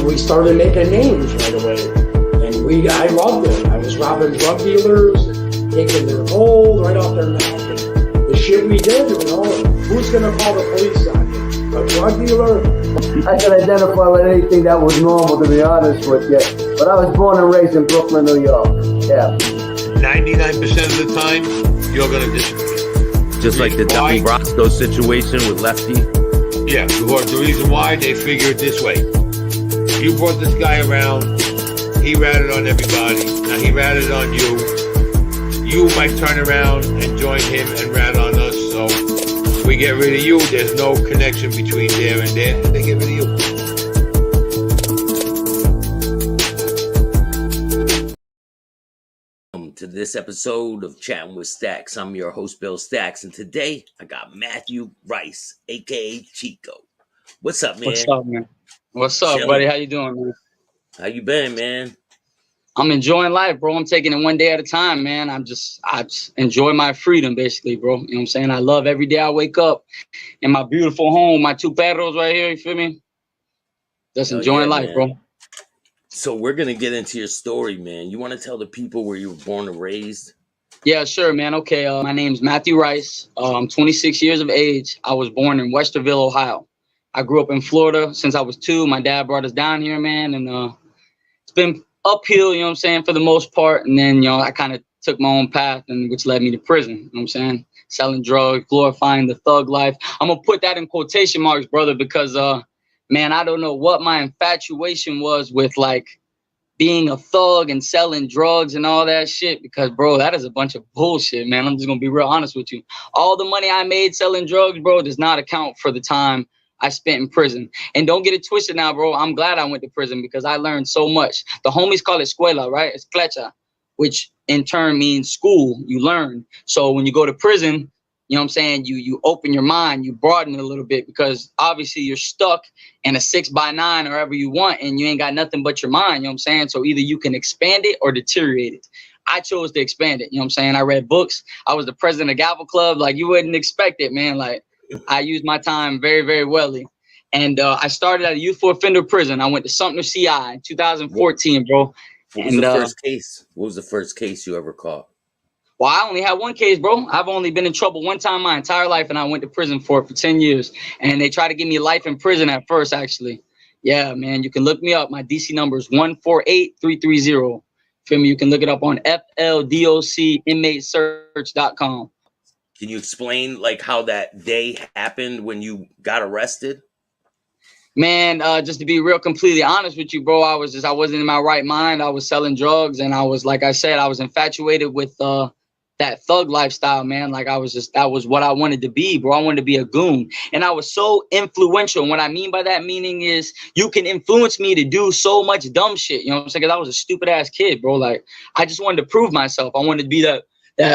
We started making names right away, and I loved it. I was robbing drug dealers, taking their gold right off their neck. And the shit we did, who's gonna call the police on you? A drug dealer? I can identify with anything that was normal, to be honest with you. But I was born and raised in Brooklyn, New York. Yeah. 99% of the time, you're gonna disappear. Just like the Dummy Roscoe situation with Lefty. Yeah, because the reason why they figure it this way. You brought this guy around, he ratted on everybody, now he ratted on you. You might turn around and join him and rat on us, so we get rid of you. There's no connection between there and there, and they get rid of you. Welcome to this episode of Chatting with Staxx. I'm your host, Bill Staxx, and today I got Matthew Rice, aka Chico. What's up, man? What's up, man? What's up, buddy? How you doing, man? How you been, man? I'm enjoying life, bro. I'm taking it one day at a time, man. I just enjoy my freedom, basically, bro. You know what I'm saying? I love every day I wake up in my beautiful home, my two perros right here, you feel me? Just enjoying life, man. Bro. So we're going to get into your story, man. You want to tell the people where you were born and raised? Yeah, sure, man. Okay, my name's Matthew Rice. I'm 26 years of age. I was born in Westerville, Ohio. I grew up in Florida since I was 2. My dad brought us down here, man, and it's been uphill, you know what I'm saying, for the most part. And then, I kind of took my own path, and which led me to prison, you know what I'm saying? Selling drugs, glorifying the thug life. I'm going to put that in quotation marks, brother, because, man, I don't know what my infatuation was with, like, being a thug and selling drugs and all that shit, because, bro, that is a bunch of bullshit, man. I'm just going to be real honest with you. All the money I made selling drugs, bro, does not account for the time I spent in prison. And don't get it twisted now, bro. I'm glad I went to prison because I learned so much. The homies call it escuela, right? It's clecha, which in turn means school. You learn. So when you go to prison, you know what I'm saying? You open your mind, you broaden it a little bit, because obviously you're stuck in a 6x9 or wherever you want, and you ain't got nothing but your mind. You know what I'm saying? So either you can expand it or deteriorate it. I chose to expand it. You know what I'm saying? I read books. I was the president of Gavel Club. Like, you wouldn't expect it, man. Like, I used my time very, very well. And I started at a youthful offender prison. I went to Sumter CI in 2014, bro. What was the first case? What was the first case you ever caught? Well, I only had one case, bro. I've only been in trouble one time my entire life, and I went to prison for it for 10 years. And they tried to give me life in prison at first, actually. Yeah, man, you can look me up. My DC number is 148330. Feel me? You can look it up on FLDOCinmatesearch.com. Can you explain, like, how that day happened when you got arrested? Man, just to be real completely honest with you, bro, I wasn't in my right mind. I was selling drugs, and I was, like I said, I was infatuated with that thug lifestyle, man. Like, that was what I wanted to be, bro. I wanted to be a goon. And I was so influential. And what I mean by that meaning is you can influence me to do so much dumb shit. You know what I'm saying? Because I was a stupid ass kid, bro. Like, I just wanted to prove myself. I wanted to be that,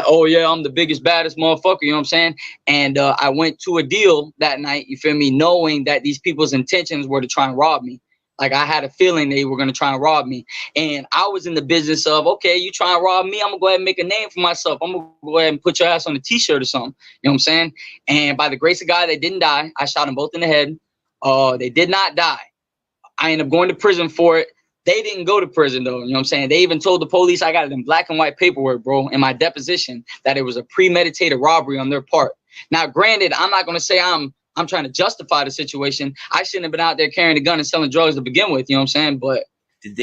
oh yeah, I'm the biggest, baddest motherfucker, you know what I'm saying? And I went to a deal that night, you feel me, knowing that these people's intentions were to try and rob me. Like, I had a feeling they were going to try and rob me. And I was in the business of, okay, you try and rob me, I'm going to go ahead and make a name for myself. I'm going to go ahead and put your ass on a t-shirt or something, you know what I'm saying? And by the grace of God, they didn't die. I shot them both in the head. They did not die. I ended up going to prison for it. They didn't go to prison, though. You know what I'm saying? They even told the police, I got it in black and white paperwork, bro, in my deposition, that it was a premeditated robbery on their part. Now, granted, I'm not going to say I'm trying to justify the situation. I shouldn't have been out there carrying a gun and selling drugs to begin with. You know what I'm saying? But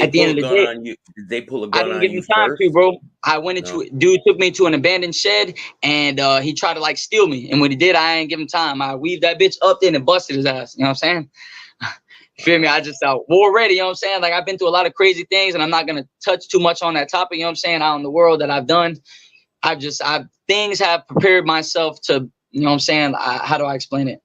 at the end of the day, did they pull a gun on you? I didn't give him time to, bro. I went into dude took me to an abandoned shed, and he tried to, like, steal me. And when he did, I ain't give him time. I weaved that bitch up in and busted his ass. You know what I'm saying? Feel me? I just war ready, you know what I'm saying? Like, I've been through a lot of crazy things, and I'm not going to touch too much on that topic, you know what I'm saying, out in the world that I've done. Things have prepared myself to, you know what I'm saying? How do I explain it?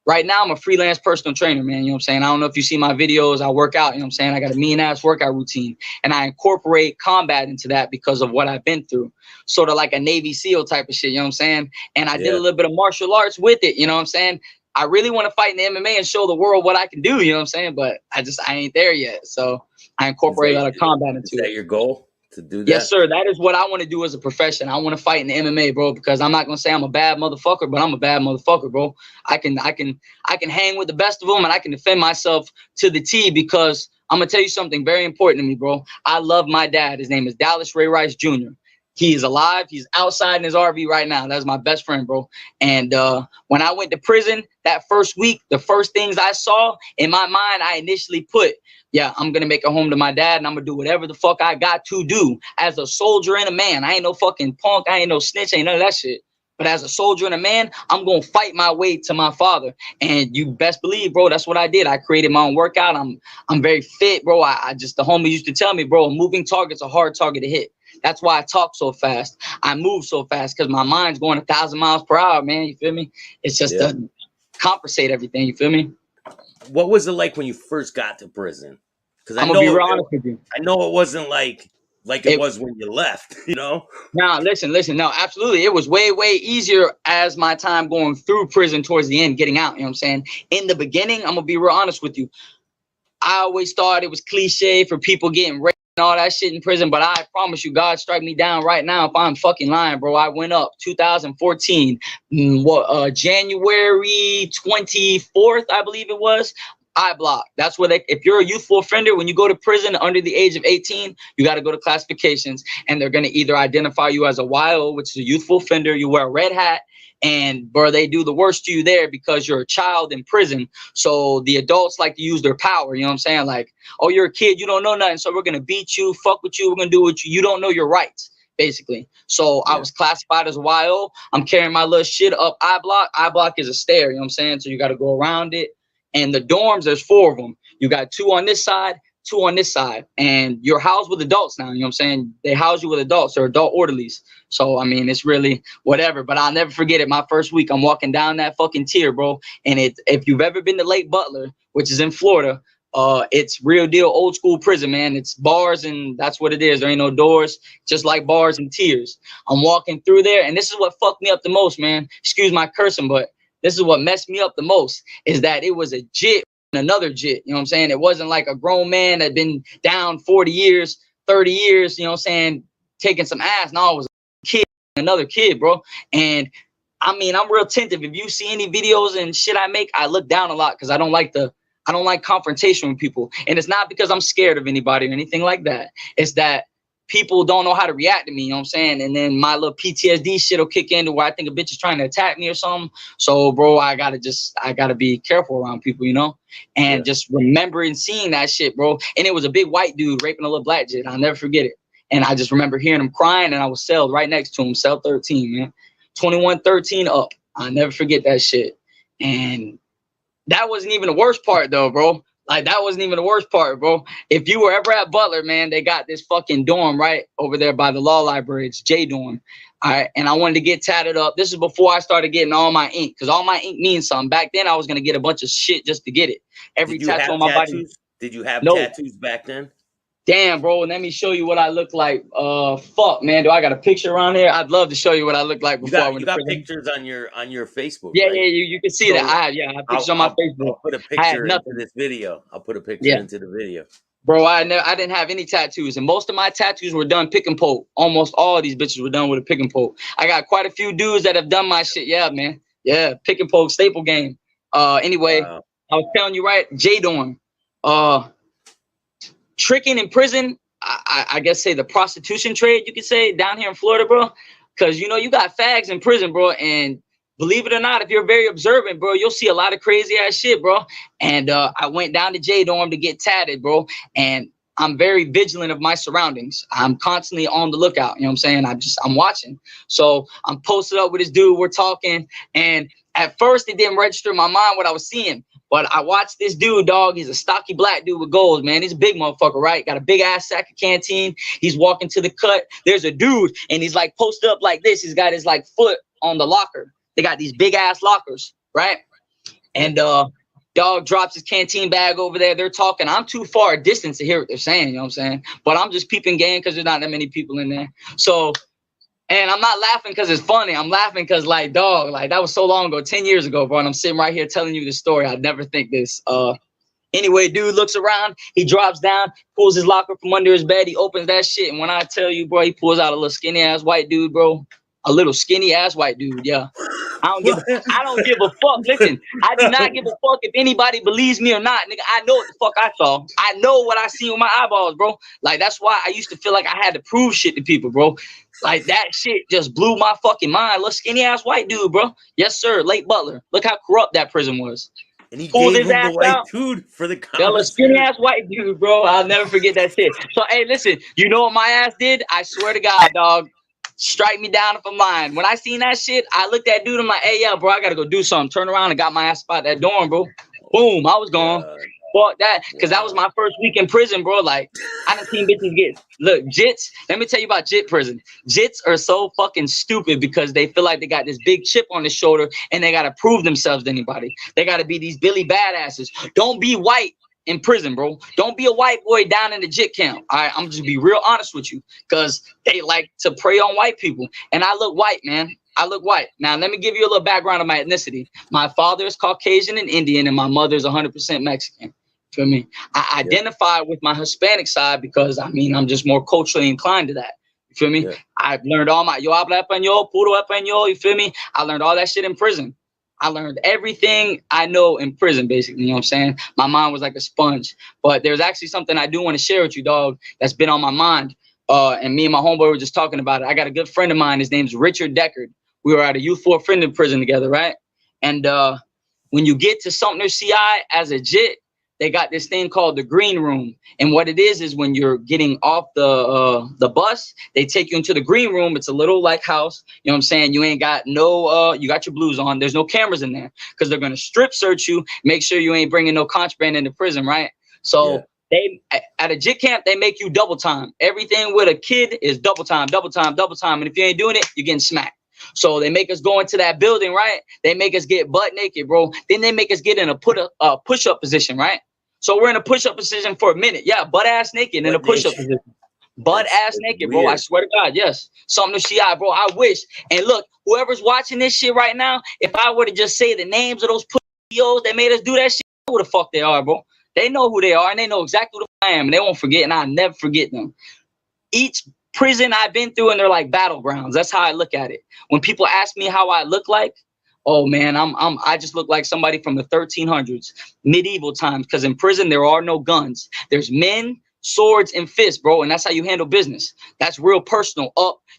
Right now, I'm a freelance personal trainer, man, you know what I'm saying? I don't know if you see my videos. I work out, you know what I'm saying? I got a mean-ass workout routine, and I incorporate combat into that because of what I've been through. Sort of like a Navy SEAL type of shit, you know what I'm saying? And I did a little bit of martial arts with it, you know what I'm saying? I really want to fight in the MMA and show the world what I can do. You know what I'm saying? But I ain't there yet. So I incorporate a lot of combat into it. Is that your goal to do that? Yes, sir. That is what I want to do as a profession. I want to fight in the MMA, bro, because I'm not gonna say I'm a bad motherfucker, but I'm a bad motherfucker, bro. I can hang with the best of them, and I can defend myself to the T, because I'm gonna tell you something very important to me, bro. I love my dad. His name is Dallas Ray Rice Jr. He is alive. He's outside in his RV right now. That's my best friend, bro. And when I went to prison that first week, the first things I saw in my mind, I initially put, yeah, I'm going to make a home to my dad, and I'm going to do whatever the fuck I got to do as a soldier and a man. I ain't no fucking punk. I ain't no snitch. I ain't none of that shit. But as a soldier and a man, I'm going to fight my way to my father. And you best believe, bro, that's what I did. I created my own workout. I'm very fit, bro. I just, the homie used to tell me, bro, a moving target's a hard target to hit. That's why I talk so fast. I move so fast, because my mind's going 1,000 miles per hour, man. You feel me? It's just to compensate everything. You feel me? What was it like when you first got to prison? Because I'm gonna be real honest with you. I know it wasn't like it was when you left, you know? Nah, listen. No, absolutely. It was way, way easier as my time going through prison towards the end, getting out. You know what I'm saying? In the beginning, I'm gonna be real honest with you. I always thought it was cliche for people getting raped and all that shit in prison, but I promise you, God strike me down right now if I'm fucking lying, bro. I went up 2014, January 24th, I believe it was. I block. That's where if you're a youthful offender, when you go to prison under the age of 18, you got to go to classifications, and they're going to either identify you as a YO, which is a youthful offender. You wear a red hat, and bro, they do the worst to you there because you're a child in prison. So the adults like to use their power. You know what I'm saying? Like, oh, you're a kid, you don't know nothing, so we're going to beat you, fuck with you, we're going to do what you don't know your rights, basically. So I was classified as a YO. I'm carrying my little shit up I block. I block is a stair, you know what I'm saying? So you got to go around it. And the dorms, there's 4 of them. You got 2 on this side, 2 on this side. And you're housed with adults now. You know what I'm saying? They house you with adults. They're adult orderlies. So, I mean, it's really whatever. But I'll never forget it. My first week, I'm walking down that fucking tier, bro. And if you've ever been to Lake Butler, which is in Florida, it's real deal old school prison, man. It's bars, and that's what it is. There ain't no doors, just like bars and tiers. I'm walking through there, and this is what fucked me up the most, man. Excuse my cursing, but this is what messed me up the most, is that it was a jit and another jit. You know what I'm saying? It wasn't like a grown man that had been down 40 years, 30 years, you know what I'm saying, taking some ass. No, it was a kid, another kid, bro. And I mean, I'm real attentive. If you see any videos and shit I make, I look down a lot because I don't like confrontation with people. And it's not because I'm scared of anybody or anything like that. It's that people don't know how to react to me, you know what I'm saying? And then my little PTSD shit will kick in to where I think a bitch is trying to attack me or something. So, bro, I gotta be careful around people, you know? And just remembering seeing that shit, bro. And it was a big white dude raping a little black kid. I'll never forget it. And I just remember hearing him crying, and I was celled right next to him, cell 13, man. 2113 up. I'll never forget that shit. And that wasn't even the worst part, though, bro. Like, that wasn't even the worst part, bro. If you were ever at Butler, man, they got this fucking dorm right over there by the law library. It's J dorm. All right. And I wanted to get tatted up. This is before I started getting all my ink, because all my ink means something. Back then, I was going to get a bunch of shit just to get it. Every tattoo on my body. Did you have tattoos back then? Damn, bro. Let me show you what I look like. Fuck, man. Do I got a picture around here? I'd love to show you what I look like before I went to prison. Pictures on your Facebook. Yeah, right? yeah, you can see that. I have pictures on my Facebook. I'll put a picture into this video. I'll put a picture into the video. Bro, I didn't have any tattoos, and most of my tattoos were done pick and poke. Almost all of these bitches were done with a pick and poke. I got quite a few dudes that have done my shit. Yeah, man. Yeah, pick and poke, staple game. Anyway, wow. I was telling you, right? J dorm. Tricking in prison, I guess say the prostitution trade, you could say, down here in Florida, bro. Because, you know, you got fags in prison, bro. And believe it or not, if you're very observant, bro, you'll see a lot of crazy ass shit, bro. And I went down to J dorm to get tatted, bro. And I'm very vigilant of my surroundings. I'm constantly on the lookout. You know what I'm saying? I'm watching. So I'm posted up with this dude. We're talking. And at first, it didn't register in my mind what I was seeing. But I watched this dude, dog. He's a stocky black dude with goals, man. He's a big motherfucker, right? Got a big ass sack of canteen. He's walking to the cut. There's a dude, and he's like posted up like this. He's got his like foot on the locker. They got these big ass lockers, right? And dog drops his canteen bag over there. They're talking. I'm too far a distance to hear what they're saying, you know what I'm saying? But I'm just peeping game because there's not that many people in there. So And I'm not laughing because it's funny. I'm laughing because, like, dog, like, that was so long ago, 10 years ago, bro. And I'm sitting right here telling you the story. I'd never think this. Anyway, dude looks around. He drops down, pulls his locker from under his bed. He opens that shit. And when I tell you, bro, he pulls out a little skinny-ass white dude, bro. A little skinny-ass white dude, yeah. I don't give a fuck. Listen, I do not give a fuck if anybody believes me or not, nigga. I know what the fuck I saw. I know what I see with my eyeballs, bro. Like, that's why I used to feel like I had to prove shit to people, bro. Like, that shit just blew my fucking mind. Little skinny ass white dude, bro. Yes, sir. Late Butler. Look how corrupt that prison was. And he Pulled gave his him ass the white out. dude for the That little skinny ass white dude, bro. I'll never forget that shit. So, hey, listen, you know what my ass did? I swear to God, dog. Strike me down if I'm lying. When I seen that shit, I looked at dude. I'm like, hey, yeah, bro, I gotta go do something. Turn around and got my ass out that dorm, bro. Boom, I was gone. Fuck that, because that was my first week in prison, bro. Like, I done seen bitches get, look, jits. Let me tell you about jit prison. Jits are so fucking stupid because they feel like they got this big chip on their shoulder and they gotta prove themselves to anybody. They gotta be these Billy badasses. Don't be white in prison, bro. Don't be a white boy down in the jit camp. All right, I'm just be real honest with you, because they like to prey on white people. And I look white, man. I look white. Now, let me give you a little background of my ethnicity. My father is Caucasian and Indian, and my mother is 100% Mexican. Feel me? I identify with my Hispanic side because, I mean, I'm just more culturally inclined to that. You feel me? Yeah. I've learned all my, yo habla español, puro español, you feel me? I learned all that shit in prison. I learned everything I know in prison, basically, you know what I'm saying? My mind was like a sponge. But there's actually something I do want to share with you, dog, that's been on my mind. And me and my homeboy were just talking about it. I got a good friend of mine. His name's Richard Deckard. We were at a youth for offender prison together, right? And when you get to Sumter CI as a JIT, they got this thing called the green room. And what it is when you're getting off the bus, they take you into the green room. It's a little like house. You know what I'm saying? You ain't got no, you got your blues on. There's no cameras in there because they're going to strip search you, make sure you ain't bringing no contraband into prison, right? So they, at a JIT camp, they make you double time. Everything with a kid is double time, double time, double time. And if you ain't doing it, you're getting smacked. So they make us go into that building, right? They make us get butt naked, bro. Then they make us get in a push-up position, right? So we're in a push-up position for a minute. Yeah, butt ass naked in a push-up position. Butt ass naked, bro. I swear to God, yes. Something to see, bro. I wish. And look, whoever's watching this shit right now, if I were to just say the names of those POs that made us do that shit, who the fuck they are, bro? They know who they are, and they know exactly who I am, and they won't forget, and I'll never forget them. Each prison I've been through, and they're like battlegrounds. That's how I look at it. When people ask me how I look like, oh man, I just look like somebody from the 1300s, medieval times, because in prison there are no guns. There's men, swords, and fists, bro, and that's how you handle business. That's real personal.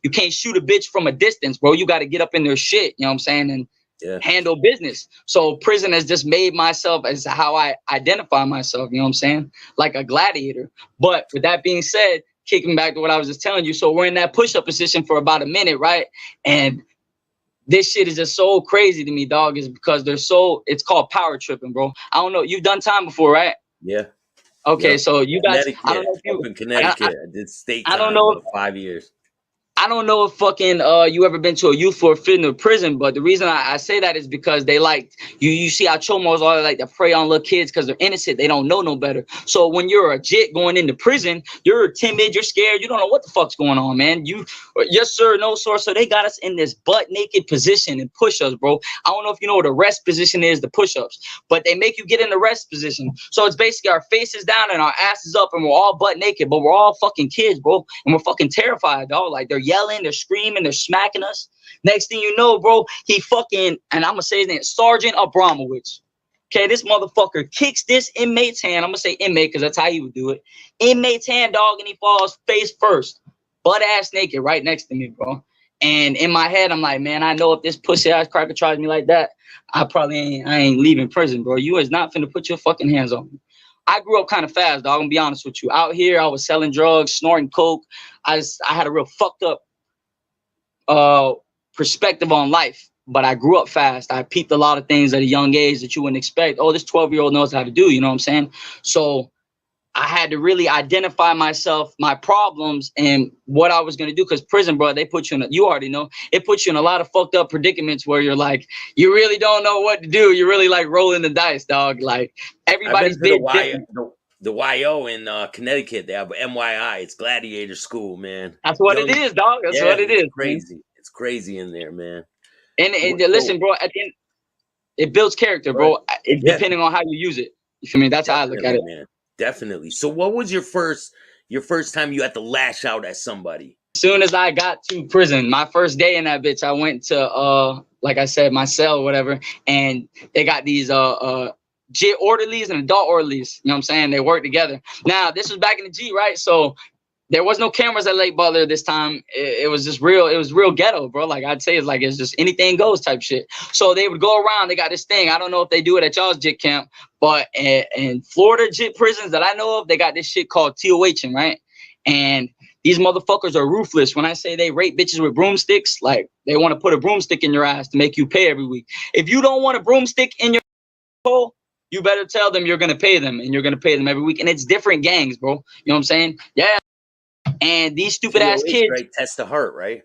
You can't shoot a bitch from a distance, bro. You got to get up in their shit, you know what I'm saying, and handle business. So prison has just made myself as how I identify myself, you know what I'm saying, like a gladiator. But with that being said, kicking back to what I was just telling you, so we're in that push-up position for about a minute, right? And this shit is just so crazy to me, dog, is because it's called power tripping, bro. I don't know. You've done time before, right? Yeah. Okay, so you guys, I don't know if you, in Connecticut. I did state time. I don't know for 5 years. I don't know if fucking you ever been to a youth for offender prison, but the reason I say that is because they like you see how chomos are like to prey on little kids because they're innocent. They don't know no better. So when you're a JIT going into prison, you're timid, you're scared, you don't know what the fuck's going on, man. Yes sir, no sir. So they got us in this butt naked position and push-ups, bro. I don't know if you know what a rest position is, the push-ups, but they make you get in the rest position. So it's basically our faces down and our asses up, and we're all butt naked, but we're all fucking kids, bro, and we're fucking terrified, dog. Like they're yelling, they're screaming, they're smacking us. Next thing you know, bro, he fucking, and I'm gonna say his name, Sergeant Abramowitz. Okay, this motherfucker kicks this inmate's hand. I'm gonna say inmate because that's how he would do it. Inmate's hand, dog, and he falls face first, butt ass naked, right next to me, bro. And in my head, I'm like, man, I know if this pussy ass cracker tries me like that, I ain't leaving prison, bro. You is not finna put your fucking hands on me. I grew up kind of fast, dog. I'm gonna be honest with you. Out here, I was selling drugs, snorting coke. I had a real fucked up perspective on life, but I grew up fast. I peeped a lot of things at a young age that you wouldn't expect. Oh, this 12-year-old knows how to do, you know what I'm saying? So I had to really identify myself, my problems, and what I was going to do. Because prison, bro, they put you in, you already know, it puts you in a lot of fucked up predicaments where you're like, you really don't know what to do. You're really like rolling the dice, dog. Like everybody's big. The the YO in Connecticut. They have MYI. It's gladiator school, man. That's what it is, dog. That's what it is, man. Crazy. It's crazy in there, man. And listen, bro, at the end, it builds character, bro. Depending on how you use it. You feel me? That's how I look at it, man. Definitely. So, what was your first time you had to lash out at somebody? As soon as I got to prison, my first day in that bitch, I went to like I said, my cell or whatever, and they got these JIT orderlies and adult orderlies. You know what I'm saying? They work together. Now, this was back in the G, right? So there was no cameras at Lake Butler this time. It was just real. It was real ghetto, bro. Like I'd say, it's just anything goes type shit. So they would go around. They got this thing. I don't know if they do it at y'all's JIT camp, but in Florida JIT prisons that I know of, they got this shit called TOHing, right? And these motherfuckers are ruthless. When I say they rape bitches with broomsticks, like they want to put a broomstick in your ass to make you pay every week. If you don't want a broomstick in your hole, you better tell them you're gonna pay them, and you're gonna pay them every week. And it's different gangs, bro. You know what I'm saying? Yeah. And these stupid ass kids, right? Test the heart, right?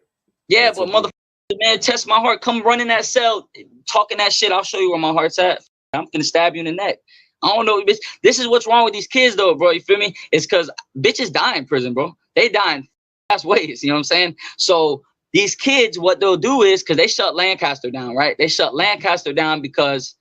Yeah, that's but motherfucker, man, test my heart. Come run in that cell, talking that shit. I'll show you where my heart's at. I'm gonna stab you in the neck. I don't know, bitch. This is what's wrong with these kids, though, bro. You feel me? It's because bitches die in prison, bro. They die in fast ways. You know what I'm saying? So these kids, what they'll do is, because they shut Lancaster down, right? They shut Lancaster down because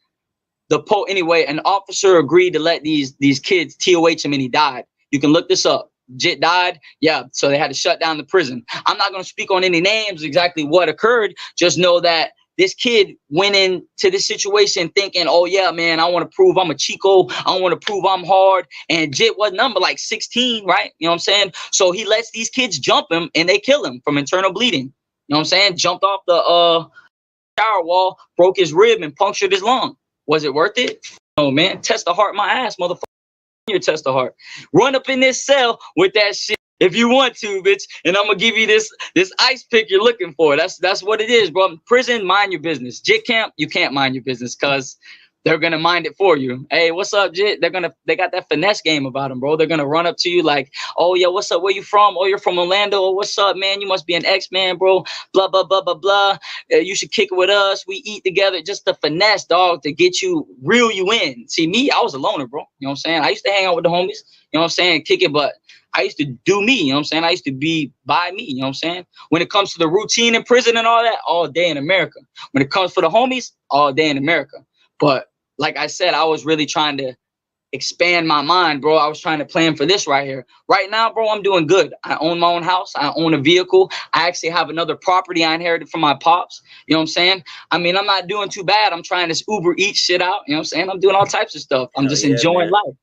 anyway, an officer agreed to let these kids TOH him, and he died. You can look this up. JIT died. Yeah. So they had to shut down the prison. I'm not going to speak on any names, exactly what occurred. Just know that this kid went into this situation thinking, oh, yeah, man, I want to prove I'm a Chico. I want to prove I'm hard. And JIT was number like 16, right? You know what I'm saying? So he lets these kids jump him, and they kill him from internal bleeding. You know what I'm saying? Jumped off the shower wall, broke his rib, and punctured his lung. Was it worth it? Oh, man. Test the heart, my ass, motherfucker. Your test the heart. Run up in this cell with that shit if you want to, bitch. And I'm gonna give you this ice pick you're looking for. That's what it is, bro. Prison, mind your business. JIT camp, you can't mind your business because they're gonna mind it for you. Hey, what's up, JIT? They got that finesse game about them, bro. They're gonna run up to you like, oh yeah, what's up? Where you from? Oh, you're from Orlando. Oh, what's up, man? You must be an X-Man, bro. Blah blah blah blah blah. You should kick it with us. We eat together. Just the finesse, dog, to get you reel you in. See me, I was a loner, bro. You know what I'm saying? I used to hang out with the homies. You know what I'm saying? Kick it, but I used to do me. You know what I'm saying? I used to be by me. You know what I'm saying? When it comes to the routine in prison and all that, all day in America. When it comes for the homies, all day in America. But like I said, I was really trying to expand my mind, bro. I was trying to plan for this right here. Right now, bro, I'm doing good. I own my own house. I own a vehicle. I actually have another property I inherited from my pops. You know what I'm saying? I mean, I'm not doing too bad. I'm trying to Uber Eats shit out. You know what I'm saying? I'm doing all types of stuff. I'm just enjoying life.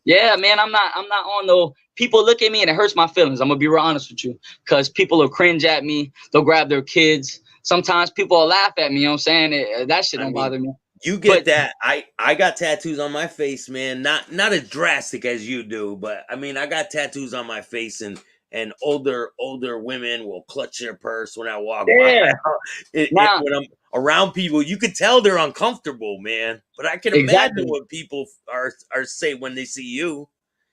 Yeah, man, I'm not on no, people look at me and it hurts my feelings. I'm gonna be real honest with you, because people will cringe at me. They'll grab their kids. Sometimes people will laugh at me. You know what I'm saying? That shit don't bother me. You get that. I got tattoos on my face, man. Not as drastic as you do, but I mean, I got tattoos on my face, and older women will clutch their purse when I walk by. When I'm around people, you could tell they're uncomfortable, man. But I can imagine what people are say when they see you.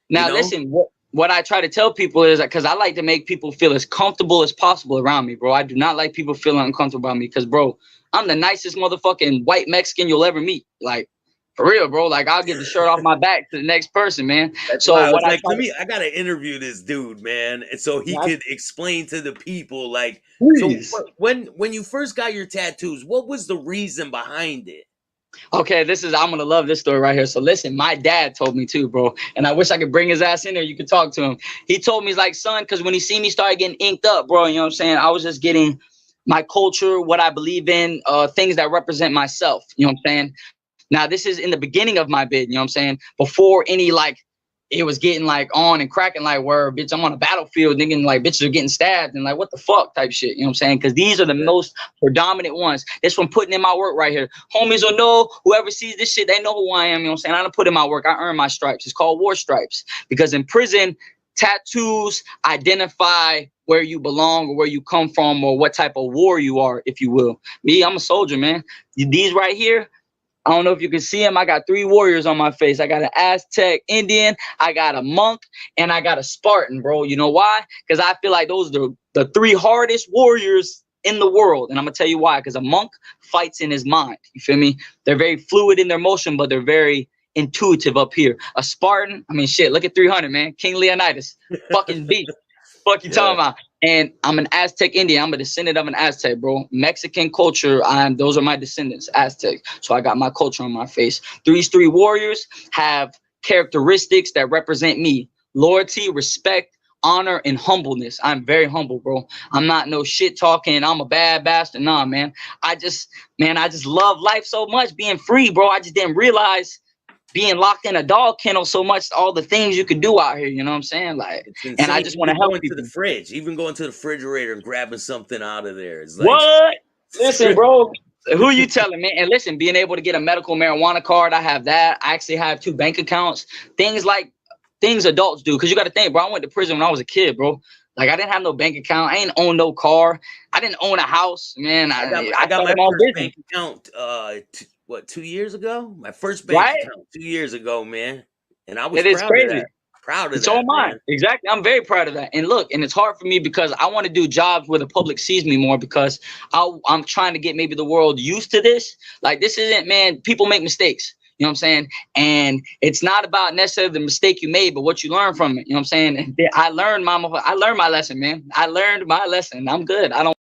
Now, you know? Listen, what I try to tell people is that, because I like to make people feel as comfortable as possible around me, bro. I do not like people feeling uncomfortable around me, because, bro, I'm the nicest motherfucking white Mexican you'll ever meet. Like, for real, bro. Like, I'll get the shirt off my back to the next person, man. That's so what I gotta interview this dude, man, and so he could explain to the people, like, please. So when you first got your tattoos, what was the reason behind it? Okay, I'm gonna love this story right here. So listen, my dad told me too, bro, and I wish I could bring his ass in there. You could talk to him. He told me, he's like, son, because when he seen me start getting inked up, bro, you know what I'm saying? I was just getting my culture, what I believe in, things that represent myself. You know what I'm saying? Now, this is in the beginning of my bid, you know what I'm saying? Before any, like, it was getting, like, on and cracking, like, where, bitch, I'm on a battlefield, thinking, like, bitches are getting stabbed and, like, what the fuck type shit, you know what I'm saying? Because these are the most predominant ones. It's from putting in my work right here. Homies will know, whoever sees this shit, they know who I am, you know what I'm saying? I don't put in my work. I earn my stripes. It's called war stripes. Because in prison, tattoos identify where you belong or where you come from or what type of war you are, if you will. Me, I'm a soldier, man. These right here, I don't know if you can see them. I got 3 warriors on my face. I got an Aztec Indian, I got a monk, and I got a Spartan, bro. You know why? Because I feel like those are the 3 hardest warriors in the world. And I'm going to tell you why. Because a monk fights in his mind. You feel me? They're very fluid in their motion, but they're very intuitive up here. A Spartan, I mean, shit, look at 300, man. King Leonidas, fucking beast. Fuck you talking about? And I'm an Aztec Indian. I'm a descendant of an Aztec, bro. Mexican culture, those are my descendants, Aztec. So I got my culture on my face. These three warriors have characteristics that represent me. Loyalty, respect, honor, and humbleness. I'm very humble, bro. I'm not no shit talking. I'm a bad bastard. Nah, man. I just love life so much, being free, bro. I just didn't realize being locked in a dog kennel so much, all the things you could do out here, you know what I'm saying? Like, and I just want to help people. To the fridge, even going to the refrigerator and grabbing something out of there. It's like, what? Listen, bro, who you telling, man? And listen, being able to get a medical marijuana card, I have that. I actually have 2 bank accounts. Things adults do, because you got to think, bro, I went to prison when I was a kid, bro. Like, I didn't have no bank account. I ain't own no car. I didn't own a house, man. I got my first bank account 2 years ago? My first bank account 2 years ago, man. And I was proud of that. Proud of that. So am I. Exactly. I'm very proud of that. And look, and it's hard for me because I want to do jobs where the public sees me more, because I'm trying to get maybe the world used to this. Like, this isn't, man, people make mistakes. You know what I'm saying? And it's not about necessarily the mistake you made, but what you learn from it. You know what I'm saying? I learned my lesson, man. I learned my lesson. I'm good. I don't